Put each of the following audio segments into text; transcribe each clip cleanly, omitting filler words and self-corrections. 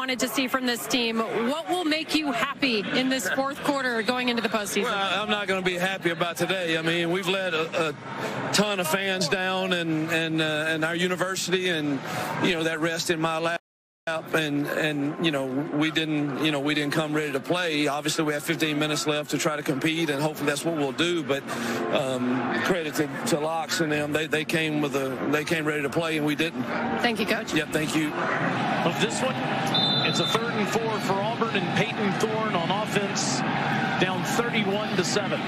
wanted to see from this team. What will make you happy in this fourth quarter going into the postseason? Well, I'm not going to be happy about today. I mean, we've let a ton of fans down and our university, and that rest in my lap. And we didn't come ready to play. Obviously, we have 15 minutes left to try to compete, and hopefully that's what we'll do. But credit to Locks and them, they came ready to play, and we didn't. Thank you, Coach. Yep, thank you. Of this one, it's a 3rd and 4 for Auburn, and Peyton Thorne on offense, down 31-7.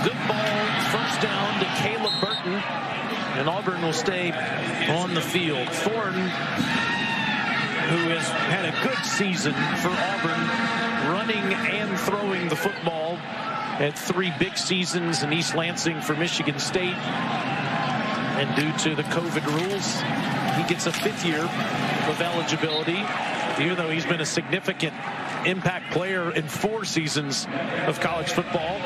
Good ball, first down to Caleb Burton. And Auburn will stay on the field. Thorne, who has had a good season for Auburn, running and throwing the football, had 3 big seasons in East Lansing for Michigan State. And due to the COVID rules, he gets a 5th year of eligibility, even though he's been a significant impact player in 4 seasons of college football.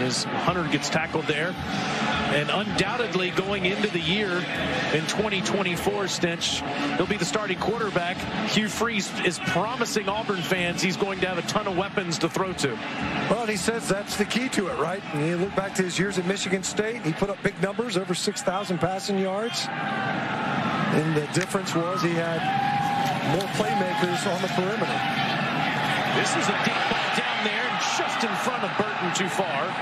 As Hunter gets tackled there. And undoubtedly going into the year in 2024, Stench, he'll be the starting quarterback. Hugh Freeze is promising Auburn fans he's going to have a ton of weapons to throw to. Well, he says that's the key to it, right? And you look back to his years at Michigan State, he put up big numbers, over 6,000 passing yards. And the difference was he had more playmakers on the perimeter. This is a deep ball down there and just in front of Burton, too far.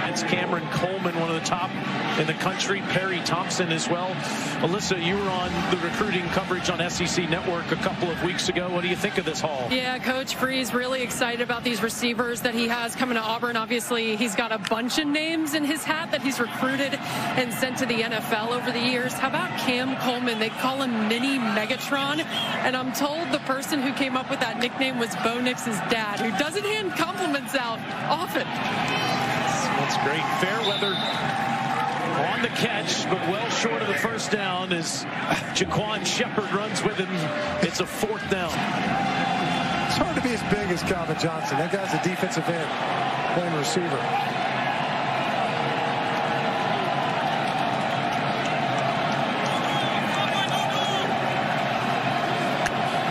It's Cameron Coleman, one of the top in the country. Perry Thompson as well. Alyssa, you were on the recruiting coverage on SEC Network a couple of weeks ago. What do you think of this haul? Yeah, Coach Freeze really excited about these receivers that he has coming to Auburn. Obviously, he's got a bunch of names in his hat that he's recruited and sent to the NFL over the years. How about Cam Coleman? They call him Mini Megatron. And I'm told the person who came up with that nickname was Bo Nix's dad, who doesn't hand compliments out often. That's great. Fairweather on the catch, but well short of the first down as Jaquan Shepard runs with him. It's a 4th down. It's hard to be as big as Calvin Johnson. That guy's a defensive end, playing receiver.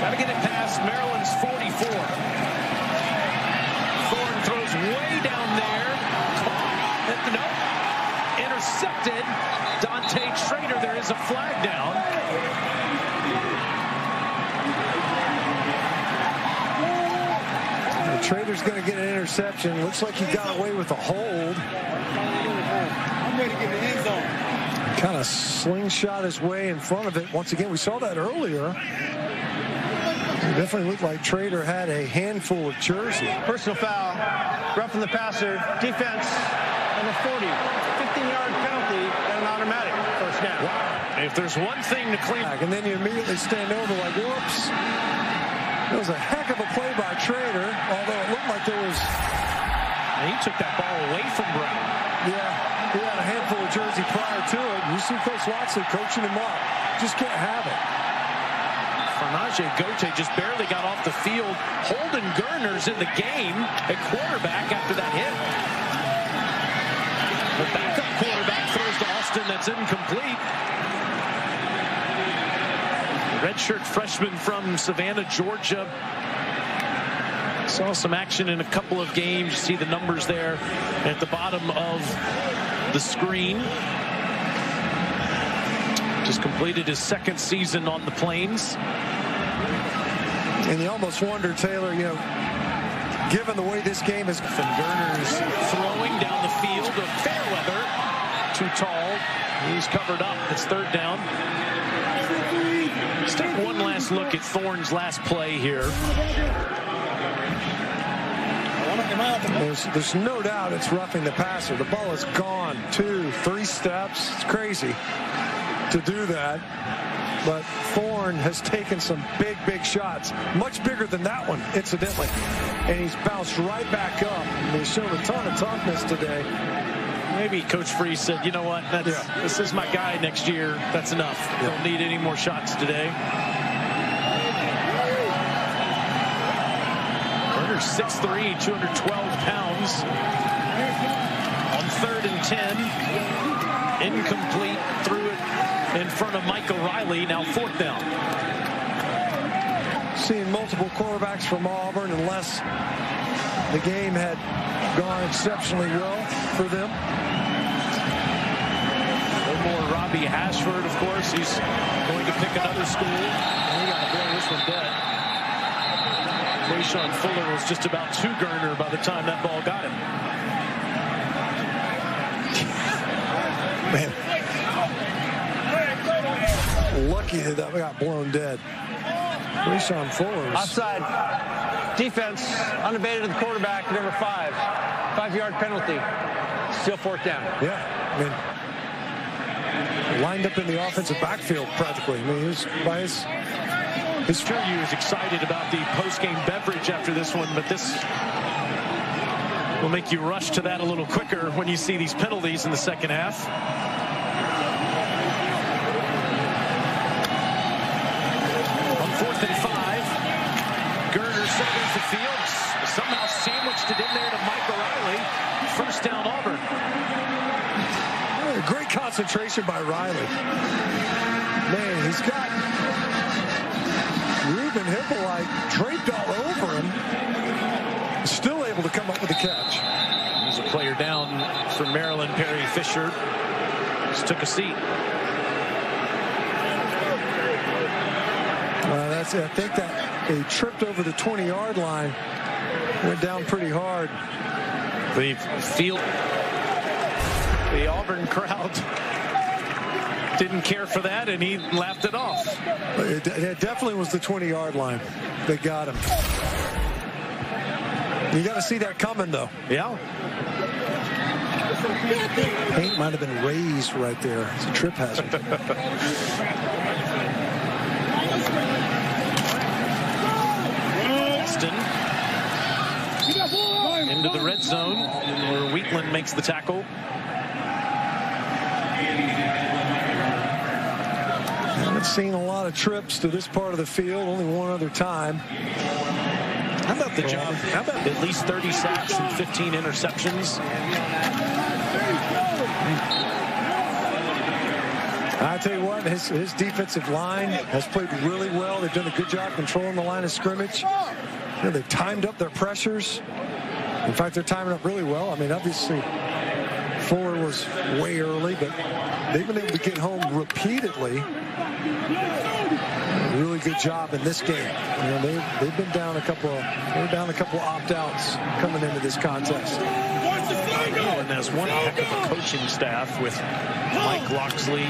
Got to get it past Maryland's 44. Thorne throws way down there. No, intercepted. Dante Trader, there is a flag down. Trader's going to get an interception. Looks like he got away with a hold. I'm ready to get the end zone. Kind of slingshot his way in front of it. Once again, we saw that earlier. It definitely looked like Trader had a handful of jersey. Personal foul, roughing the passer, defense. Number 40, 15-yard penalty and an automatic first down. Wow. If there's one thing to clean, and then you immediately stand over like, whoops. It was a heck of a play by Trader, although it looked like there was. And he took that ball away from Brown. Yeah, he had a handful of jersey prior to it. You see Coach Watson coaching him up. Just can't have it. Farnaje Gote just barely got off the field. Holden Gerner's in the game at quarterback after that hit. The backup quarterback throws to Austin. That's incomplete. Redshirt freshman from Savannah, Georgia. Saw some action in a couple of games. You see the numbers there at the bottom of the screen. Just completed his 2nd season on the Plains. And you almost wonder, Taylor, given the way this game is. Gerner's throwing down the field of Fairweather. Too tall. He's covered up. It's 3rd down. Let's take one last look at Thorne's last play here. There's no doubt it's roughing the passer. The ball is gone 2, 3 steps. It's crazy to do that. But Thorne has taken some big shots. Much bigger than that one, incidentally. And he's bounced right back up. And he's shown a ton of toughness today. Maybe Coach Freeze said, you know what, this is my guy next year. That's enough. Don't need any more shots today. Burner's 6'3", 212 pounds. On 3rd and 10. Incomplete. Threw it in front of Mike O'Reilly. Now 4th down. Seeing multiple quarterbacks from Auburn, unless the game had gone exceptionally well for them. One more Robbie Ashford, of course. He's going to pick another school. And he got to blow this one dead. Quayshawn Fuller was just about 2 Gurner by the time that ball got him. Man. Lucky that that got blown dead. Quayshawn Fuller. Offside. Defense unabated to the quarterback, number 5. 5-yard penalty. Still 4th down. Yeah, I mean, lined up in the offensive backfield practically. I mean, he was by his sure he was excited about the post-game beverage after this one, but this will make you rush to that a little quicker when you see these penalties in the second half. On 4th and 5, Gurner circles the field, somehow sandwiched it in there to Mike O'Reilly. 1st down, Auburn. Great concentration by Riley. Man, he's got Ruben Hippolyte draped all over him. Still able to come up with a catch. There's a player down for Maryland, Perry Fisher. Just took a seat. I think that he tripped over the 20-yard line. Went down pretty hard. The Auburn crowd didn't care for that, and he laughed it off. It definitely was the 20-yard line. They got him. You got to see that coming, though. Yeah. Paint might have been raised right there. It's a trip hazard. Austin into the red zone where Wheatland makes the tackle. Haven't seen a lot of trips to this part of the field. Only one other time. How about the job? How about at least 30 sacks and 15 interceptions? I tell you what, his defensive line has played really well. They've done a good job controlling the line of scrimmage. You know, they've timed up their pressures. In fact, they're timing up really well. I mean, obviously, Fuller was way early, but they've been able to get home repeatedly. Really good job in this game. You know, they've been down a couple of opt-outs coming into this contest. And there's one heck of a coaching staff with Mike Loxley,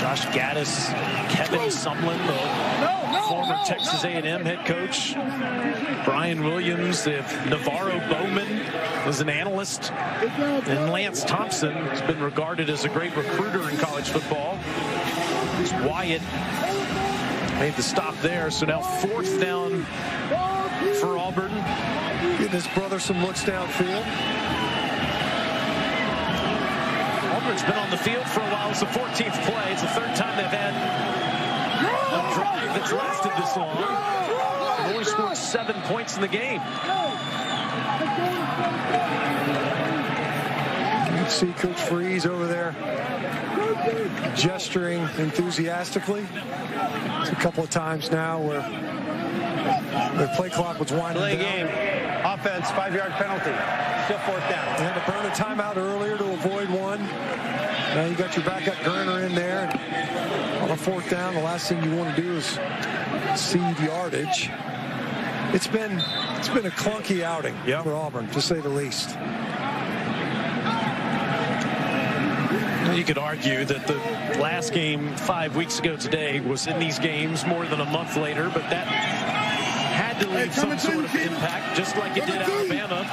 Josh Gaddis, Kevin Sumlin, the former Texas A&M head coach, Brian Williams, Navarro Bowman is an analyst, and Lance Thompson has been regarded as a great recruiter in college football. Wyatt made the stop there, so now 4th down for Auburn. Getting his brother some looks downfield. Auburn's been on the field for a while. It's the 14th play. It's the 3rd time they've had a drive that's lasted this long. They've only scored 7 points in the game. You can see Coach Freeze over there gesturing enthusiastically. It's a couple of times now where the play clock was winding down. Game. Offense, 5-yard penalty. Still 4th down. They had to burn a timeout earlier to avoid one. Now you got your backup Gurner in there. On a 4th down, the last thing you want to do is cede yardage. It's been a clunky outing for Auburn, to say the least. You could argue that the last game 5 weeks ago today was in these games more than a month later, but that had to leave some sort of impact, just like it did Alabama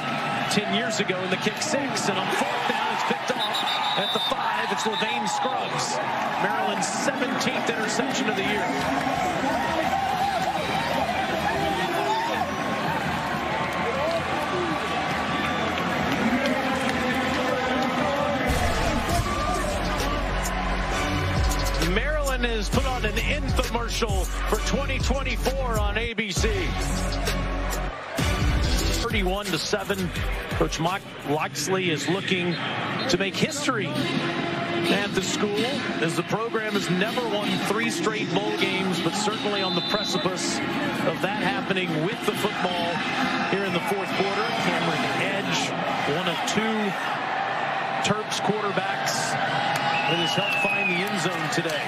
10 years ago in the kick 6. And on 4th down, it's picked off at the 5. It's LaVane Scruggs, Maryland's 17th interception of the year. Maryland has put on an infomercial for 2024 on ABC. 31-7. Coach Loxley is looking to make history at the school, as the program has never won 3 straight bowl games, but certainly on the precipice of that happening with the football here in the 4th quarter. Cameron Edge, one of 2 Terps quarterbacks that has helped find the end zone today.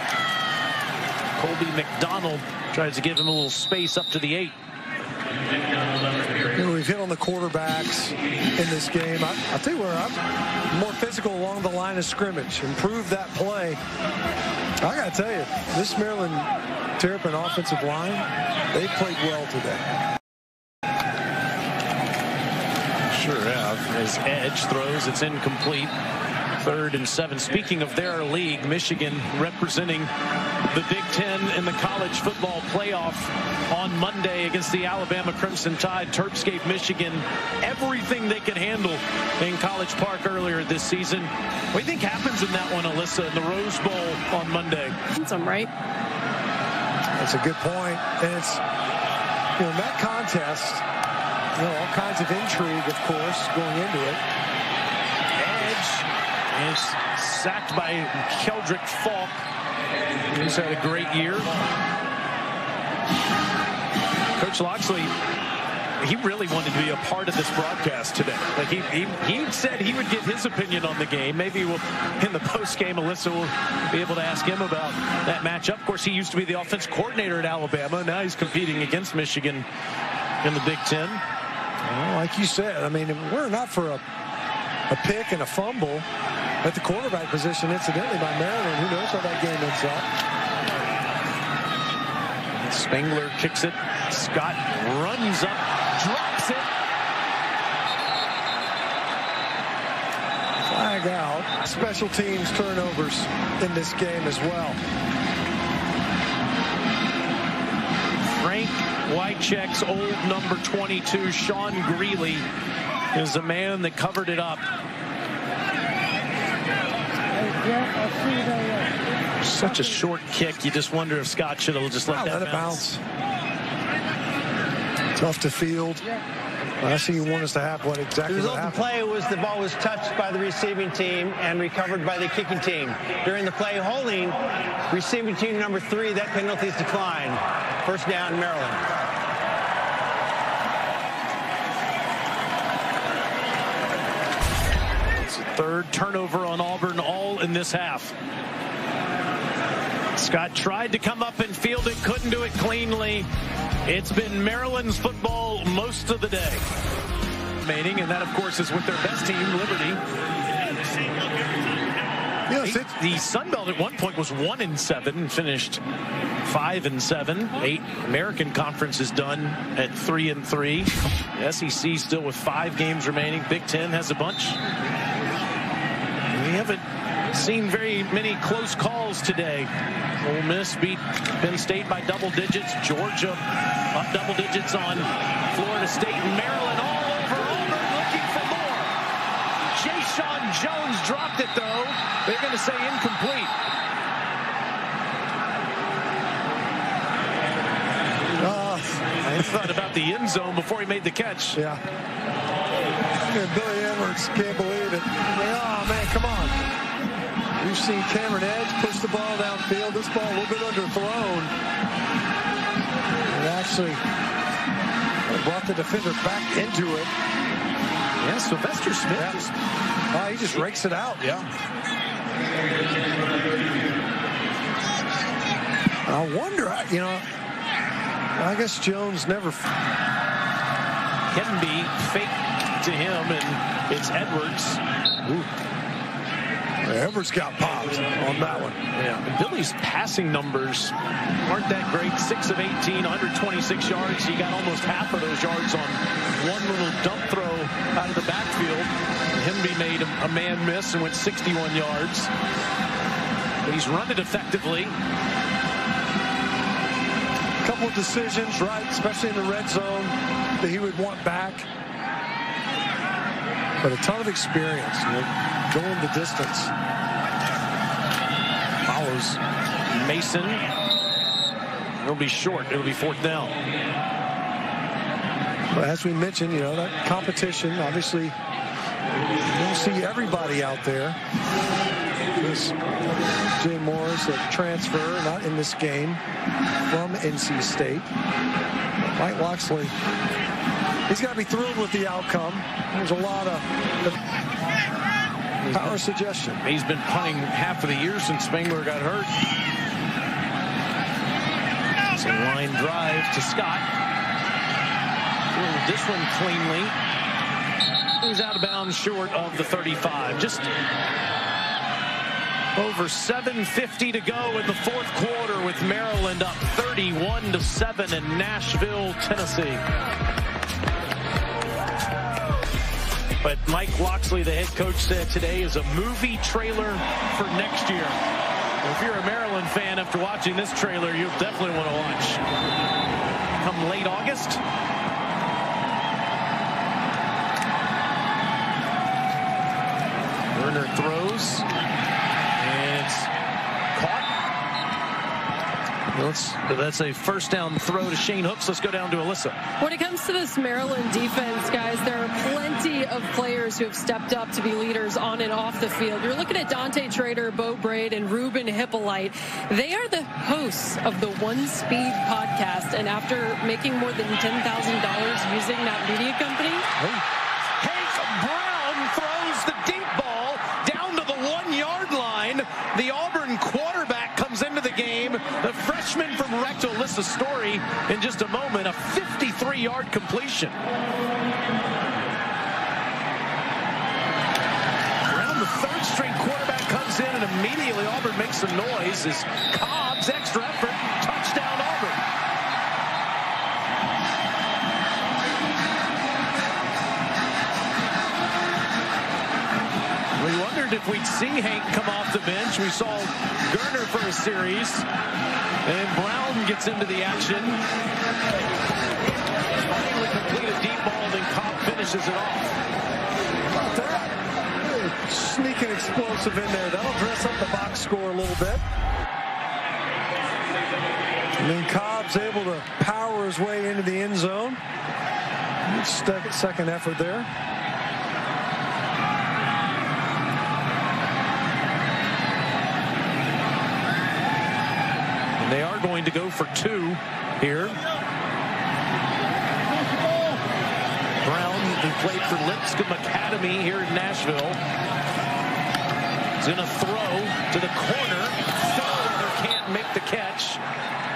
Colby McDonald tries to give him a little space up to the 8. You know, we've hit on the quarterbacks in this game. I'll tell you where I'm more physical along the line of scrimmage. Improve that play. I got to tell you, this Maryland Terrapin offensive line, they played well today. Sure have. As Edge throws, it's incomplete. 3rd and 7. Speaking of their league, Michigan representing the Big Ten in the college football playoff on Monday against the Alabama Crimson Tide. Terps gave Michigan everything they could handle in College Park earlier this season. What do you think happens in that one, Alyssa, in the Rose Bowl on Monday? Some right. That's a good point. And it's, you know, that contest, you know, all kinds of intrigue, of course, going into it. Edge is sacked by Keldrick Falk. He's had a great year. Coach Loxley, he really wanted to be a part of this broadcast today. Like he said he would give his opinion on the game. Maybe we'll, in the post game, Alyssa will be able to ask him about that matchup. Of course, he used to be the offense coordinator at Alabama. Now he's competing against Michigan in the Big Ten. Well, like you said, I mean, we're not for a pick and a fumble at the quarterback position, incidentally, by Maryland. Who knows how that game ends up? Spangler kicks it. Scott runs up, drops it. Flag out. Special teams turnovers in this game as well. Frank Wycheck's old number 22, Sean Greeley, is the man that covered it up. Such a short kick. You just wonder if Scott should have just let that bounce. Tough to field. I see you want us to have what exactly the result of the play was the ball was touched by the receiving team and recovered by the kicking team. During the play holding, receiving team number 3, that penalty is declined. 1st down, Maryland. It's a 3rd turnover on Auburn, all in this half. Scott tried to come up and field it, couldn't do it cleanly. It's been Maryland's football most of the day. Remaining, and that, of course, is with their best team, Liberty. Yes, the Sun Belt at one point was 1-7 and finished 5-7. 8 American Conference is done at 3-3. The SEC still with 5 games remaining. Big Ten has a bunch. We haven't seen very many close calls today. Ole Miss beat Penn State by double digits. Georgia up double digits on Florida State. And Maryland all over Auburn looking for more. Jayshon Jones dropped it, though. They're going to say incomplete. I thought about the end zone before he made the catch. Yeah. Billy Edwards can't believe it. Oh, man, come on. We've seen Cameron Edge push the ball downfield. This ball a little bit underthrown. It actually brought the defender back into it. Yeah, Sylvester Smith. Yeah. He just rakes it out. Yeah. I wonder, you know, I guess Jones never. Can be fake to him, and it's Edwards. Ooh. Edwards got popped on that one. Yeah. And Billy's passing numbers aren't that great. 6 of 18, 126 yards. He got almost half of those yards on one little dump throw out of the backfield. Hemby made a man miss and went 61 yards. But he's run it effectively. A couple of decisions, right, especially in the red zone, that he would want back. But a ton of experience, you know, going the distance. Follows Mason. It'll be short. It'll be 4th down. But as we mentioned, you know, that competition, obviously, you don't see everybody out there. This Jay Morris, a transfer, not in this game, from NC State. Mike Locksley, he's got to be thrilled with the outcome. There's a lot of power suggestion. He's been punting half of the year since Spangler got hurt. It's a line drive to Scott. This one cleanly. He's out of bounds short of the 35. Just over 7:50 to go in the fourth quarter with Maryland up 31-7 in Nashville, Tennessee. But Mike Locksley, the head coach, said today is a movie trailer for next year. If you're a Maryland fan, after watching this trailer, you'll definitely want to watch. Come late August. Werner throws, and it's caught. That's a first down throw to Shane Hooks. Let's go down to Alyssa. When it comes to this Maryland defense, guys, there are plenty of players who have stepped up to be leaders on and off the field. You're looking at Dante Trader, Bo Braid, and Ruben Hippolyte. They are the hosts of the One Speed podcast, and after making more than $10,000 using that media company, Hank Brown throws the deep ball down to the 1-yard line. The Auburn quarterback comes into the game. The freshman from Recto lists a story in just a moment. A 53-yard completion. Around the third string quarterback comes in, and immediately Auburn makes some noise as Cobb's extra effort. Touchdown Auburn. We wondered if we'd see Hank come off the bench. We saw Gerner for a series, and Brown gets into the action. Finally complete a deep ball, then Cobb finishes it off. Sneaking explosive in there. That'll dress up the box score a little bit. And then Cobb's able to power his way into the end zone. Second effort there. They are going to go for two here. Brown, who played for Lipscomb Academy here in Nashville, is going to throw to the corner. Fairweather can't make the catch.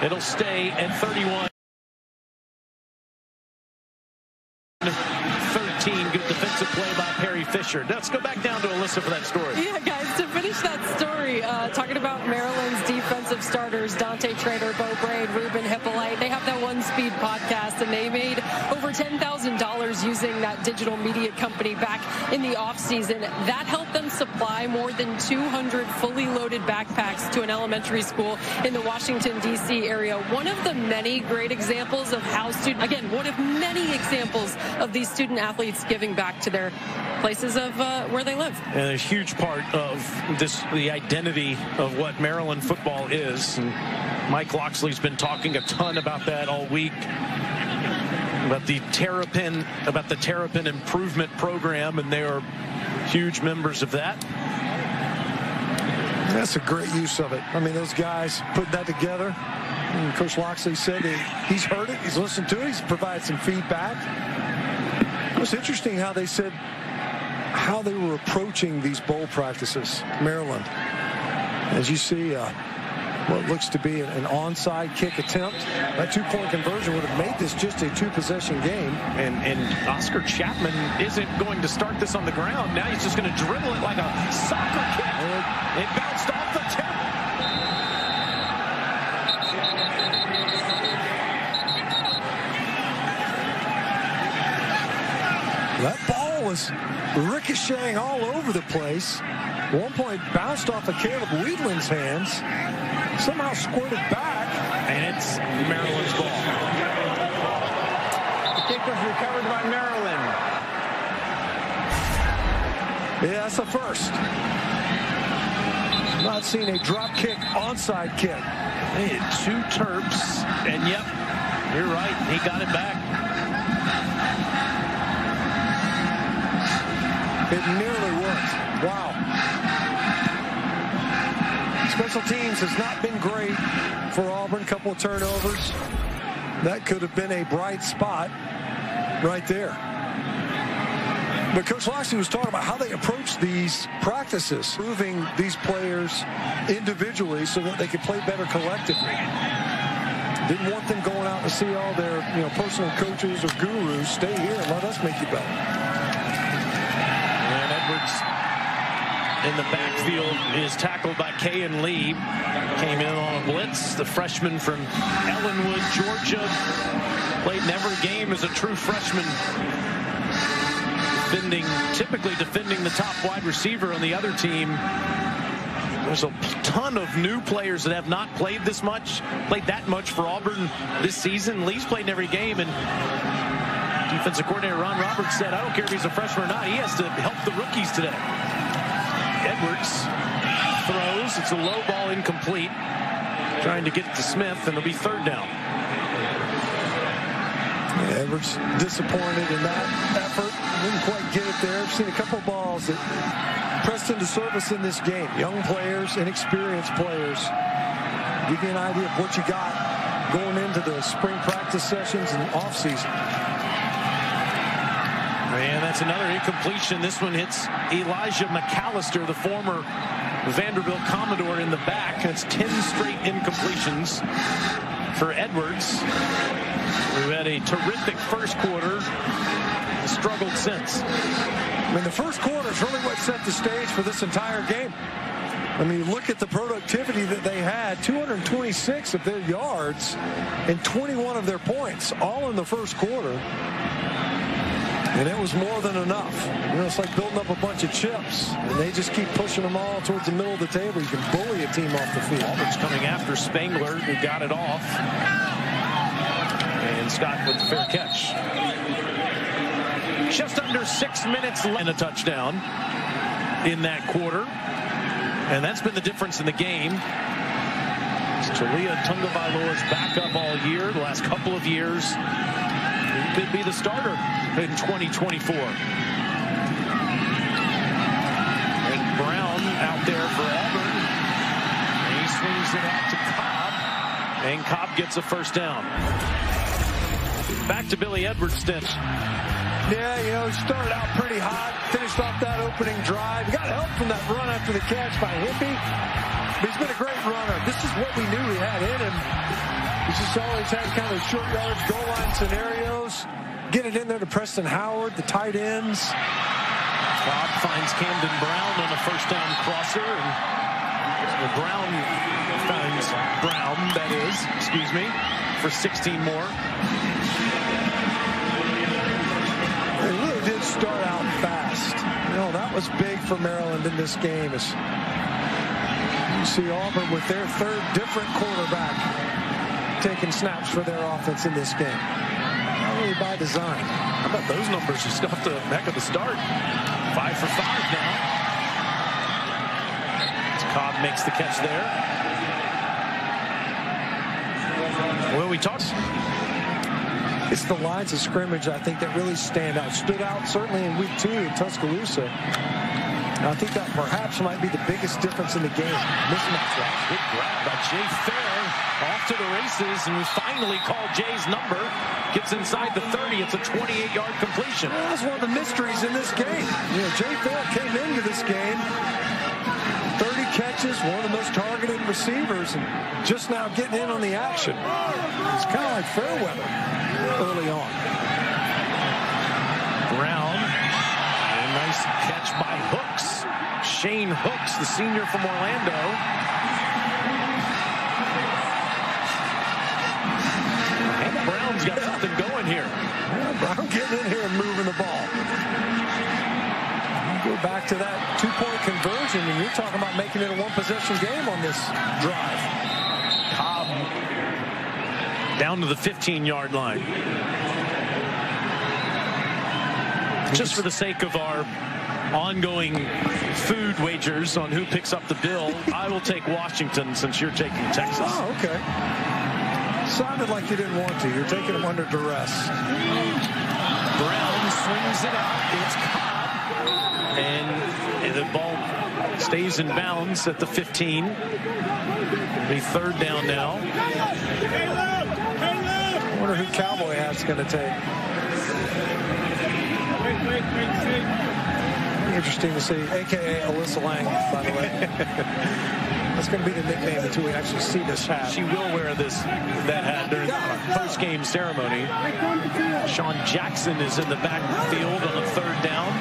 It'll stay at 31. 13. Good defensive play by Perry Fisher. Let's go back down to Alyssa for that story. Yeah, guys, to finish that story, talking about Maryland's defensive starters, Dante Trader, Bo Braid, Ruben Hippolyte, they have that One Speed podcast, and they made over $10,000 using that digital media company back in the offseason. That helped them supply more than 200 fully loaded backpacks to an elementary school in the Washington, D.C. area. One of the many great examples of how one of many examples of these student athletes giving back to their places of where they live. And a huge part of the identity of what Maryland football is. And Mike Locksley's been talking a ton about that all week. About the Terrapin Improvement Program, and they are huge members of that. That's a great use of it. I mean, those guys put that together. And Coach Locksley said he's heard it, he's listened to it, he's provided some feedback. It was interesting how they said how they were approaching these bowl practices, Maryland. As you see, what looks to be an onside kick attempt. That two-point conversion would have made this just a two-possession game. And Oscar Chapman isn't going to start this on the ground. Now he's just going to dribble it like a soccer kick. It bounced off the tip. That ball was ricocheting all over the place. At one point, bounced off of Caleb Weedland's hands. Somehow squirted back. And it's Maryland's ball. The kick was recovered by Maryland. Yeah, that's a first. Not seen a drop kick, onside kick. They had two Terps, and yep, you're right, he got it back. It nearly worked. Wow. Special teams has not been great for Auburn. Couple of turnovers. That could have been a bright spot right there. But Coach Loxley was talking about how they approach these practices, moving these players individually so that they could play better collectively. Didn't want them going out to see all their personal coaches or gurus. Stay here and let us make you better. And Edwards in the backfield is tackled by Kayan Lee. Came in on a blitz. The freshman from Ellenwood, Georgia. Played in every game as a true freshman. Typically defending the top wide receiver on the other team. There's a ton of new players that have not played that much for Auburn this season. Lee's played in every game, and defensive coordinator Ron Roberts said, I don't care if he's a freshman or not, he has to help the rookies today. Edwards throws. It's a low ball, incomplete. Trying to get it to Smith, and it'll be third down. Edwards disappointed in that effort. Didn't quite get it there. I've seen a couple balls that pressed into service in this game. Young players, inexperienced players. Give you an idea of what you got going into the spring practice sessions and offseason. And that's another incompletion. This one hits Elijah McAllister, the former Vanderbilt Commodore, in the back. That's 10 straight incompletions for Edwards, who had a terrific first quarter, struggled since. I mean, the first quarter is really what set the stage for this entire game. I mean, look at the productivity that they had. 226 of their yards and 21 of their points, all in the first quarter. And it was more than enough. It's like building up a bunch of chips, and they just keep pushing them all towards the middle of the table. You can bully a team off the field. Auburn's coming after Spangler, who got it off. And Scott with the fair catch. Just under 6 minutes left and a touchdown in that quarter. And that's been the difference in the game. Talia Tungavailoa's back up all year, the last couple of years. He could be the starter in 2024. And Brown out there for Auburn. And he swings it out to Cobb. And Cobb gets a first down. Back to Billy Edwards' stint. Yeah, he started out pretty hot, finished off that opening drive. Got help from that run after the catch by Hippie. But he's been a great runner. This is what we knew he had in him. He's just always had kind of short yardage, goal line scenarios. Get it in there to Preston Howard, the tight ends. Cobb finds Camden Brown on a first down crosser. And Brown finds Brown, that is, excuse me, for 16 more. They really did start out fast. That was big for Maryland in this game. As you see Auburn with their third different quarterback taking snaps for their offense in this game. Not really by design. How about those numbers? Just off the heck of a start. 5 for 5 now. Cobb makes the catch there. Well, we talked. It's the lines of scrimmage, I think, that really stand out. Stood out certainly in week 2 in Tuscaloosa. And I think that perhaps might be the biggest difference in the game. Mismatch routes. Good grab by Jay Fair. Off to the races, and we finally call Jay's number. Gets inside the 30. It's a 28-yard completion. Well, that's one of the mysteries in this game. Jay Fair came into this game 30 catches, one of the most targeted receivers, and just now getting in on the action. It's kind of like Fairweather early on. Brown, a nice catch by Hooks. Shane Hooks, the senior from Orlando. And Brown's got something going here. Yeah, Brown getting in here and moving the ball. Go back to that two-point conversion, and you're talking about making it a one-possession game on this drive. Cobb down to the 15-yard line. Just for the sake of our ongoing food wagers on who picks up the bill, I will take Washington since you're taking Texas. Oh, okay. Sounded like you didn't want to. You're taking them under duress. Brown swings it out. It's Cobb. And the ball Stays in bounds at the 15. It'll be 3rd down now. I wonder who Cowboy Hat's going to take. Interesting to see, a.k.a. Alyssa Lang, by the way. That's going to be the nickname until we actually see this hat. She will wear that hat during the post-game ceremony. Sean Jackson is in the backfield on the 3rd down.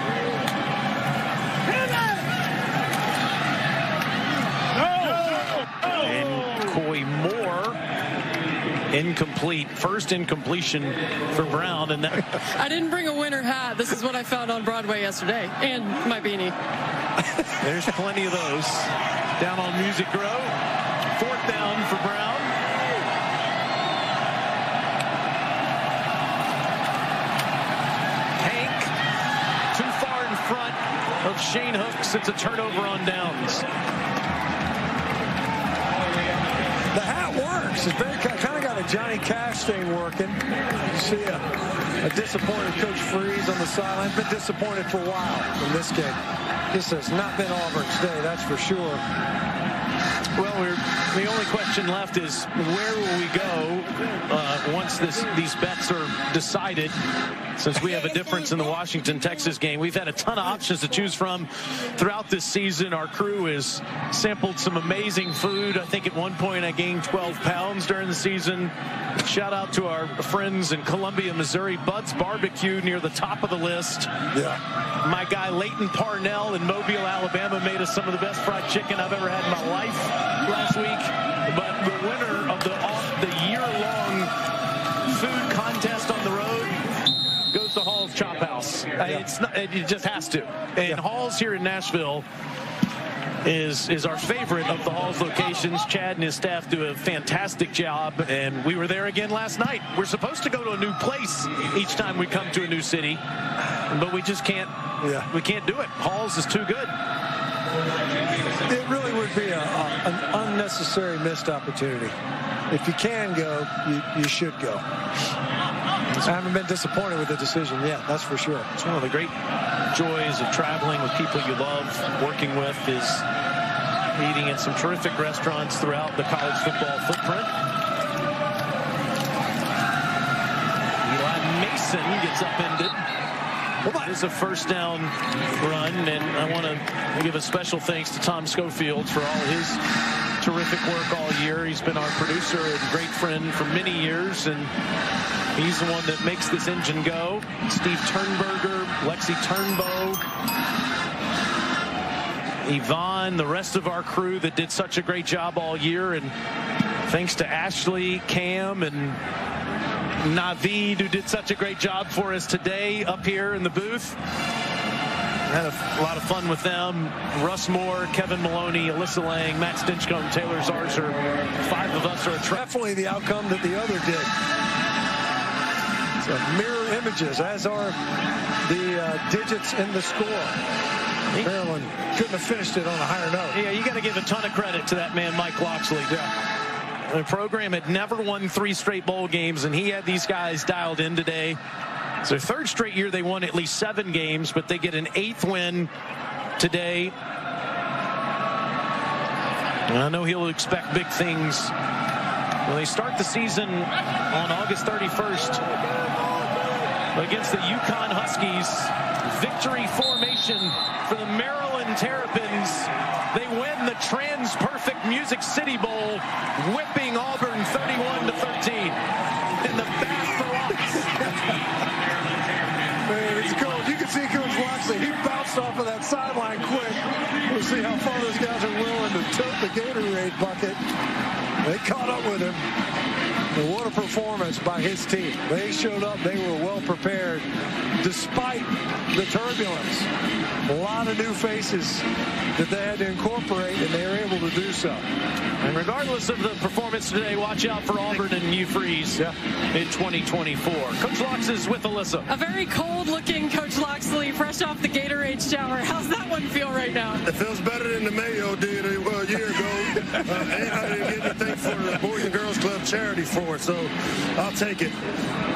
And Coy Moore, incomplete. First incompletion for Brown. And that I didn't bring a winter hat. This is what I found on Broadway yesterday. And my beanie. There's plenty of those. Down on Music Row. 4th down for Brown. Hank too far in front of Shane Hooks. It's a turnover on downs. The hat works. It's very kind of got a Johnny Cash thing working. You see a disappointed Coach Freeze on the sideline. Been disappointed for a while in this game. This has not been Auburn's day, that's for sure. Well, the only question left is where will we go once these bets are decided? Since we have a difference in the Washington-Texas game, we've had a ton of options to choose from throughout this season. Our crew has sampled some amazing food. I think at one point I gained 12 pounds during the season. Shout out to our friends in Columbia, Missouri. Bud's Barbecue near the top of the list. Yeah. My guy Leighton Parnell in Mobile, Alabama made us some of the best fried chicken I've ever had in my life last week. But the winner of the year-long food contest on the road goes to Hall's Chop House. It just has to. And Hall's here in Nashville is our favorite of the Hall's locations. Chad and his staff do a fantastic job, and we were there again last night. We're supposed to go to a new place each time we come to a new city, but we just can't. Yeah. We can't do it. Hall's is too good. It really would be an unnecessary missed opportunity. If you can go, you should go. I haven't been disappointed with the decision yet, that's for sure. It's one of the great joys of traveling with people you love, working with, is eating at some terrific restaurants throughout the college football footprint. Eli Mason gets upended. It's a 1st down run, and I want to give a special thanks to Tom Schofield for all his terrific work all year. He's been our producer and great friend for many years, and he's the one that makes this engine go. Steve Turnberger, Lexi Turnbow, Yvonne, the rest of our crew that did such a great job all year, and thanks to Ashley, Cam, and Naveed, who did such a great job for us today up here in the booth. Had a lot of fun with them. Russ Moore, Kevin Maloney, Alyssa Lang, Matt Stinchcomb, Taylor Zarzer. 5 of us are definitely the outcome that the other did. So mirror images, as are the digits in the score. Maryland couldn't have finished it on a higher note. Yeah, you got to give a ton of credit to that man, Mike Loxley. Yeah. The program had never won 3 straight bowl games, and he had these guys dialed in today. It's their 3rd straight year they won at least 7 games, but they get an 8th win today. And I know he'll expect big things when they start the season on August 31st against the Yukon Huskies. Victory formation for the Maryland Terrapins. They win the TransPerfect Music City Bowl, whipping Auburn 31-13 in the Bath Rocks. Man, it's cool. You can see Coach Loxley. He bounced off of that sideline quick. We'll see how far those guys are willing to tote the Gatorade bucket. They caught up with him. And what a performance by his team. They showed up. They were well prepared despite the turbulence. A lot of new faces that they had to incorporate, and they were able to do so. And regardless of the performance today, watch out for Auburn and Hugh Freeze in 2024. Coach Lox is with Alyssa. A very cold-looking Coach Loxley, fresh off the Gatorade shower. How's that one feel right now? It feels better than the Mayo did a year ago. I didn't get anything for the Boys and Girls Club charity before, so I'll take it.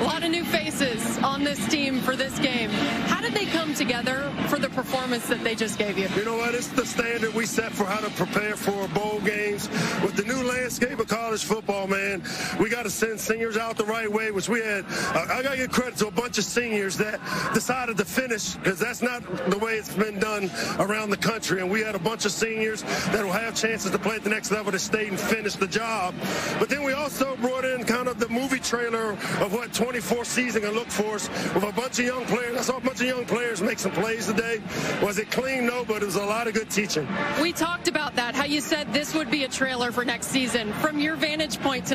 A lot of new faces on this team for this game. How did they come together for the performance that they just gave you? You know what? It's the standard we set for how to prepare for bowl games. With the new landscape of college football, man, we got to send seniors out the right way, which we had. I got to give credit to a bunch of seniors that decided to finish, because that's not the way it's been done around the country. And we had a bunch of seniors that will have chances to play at the next level to stay and finish the job. But then we also brought in kind of the movie trailer of what 24 season can look for us with a bunch of young players. I saw a bunch of young players make some plays today. Was it clean? No, but it was a lot of good teaching. We talked about that, how you said this would be a trailer for next season. From your vantage point tonight,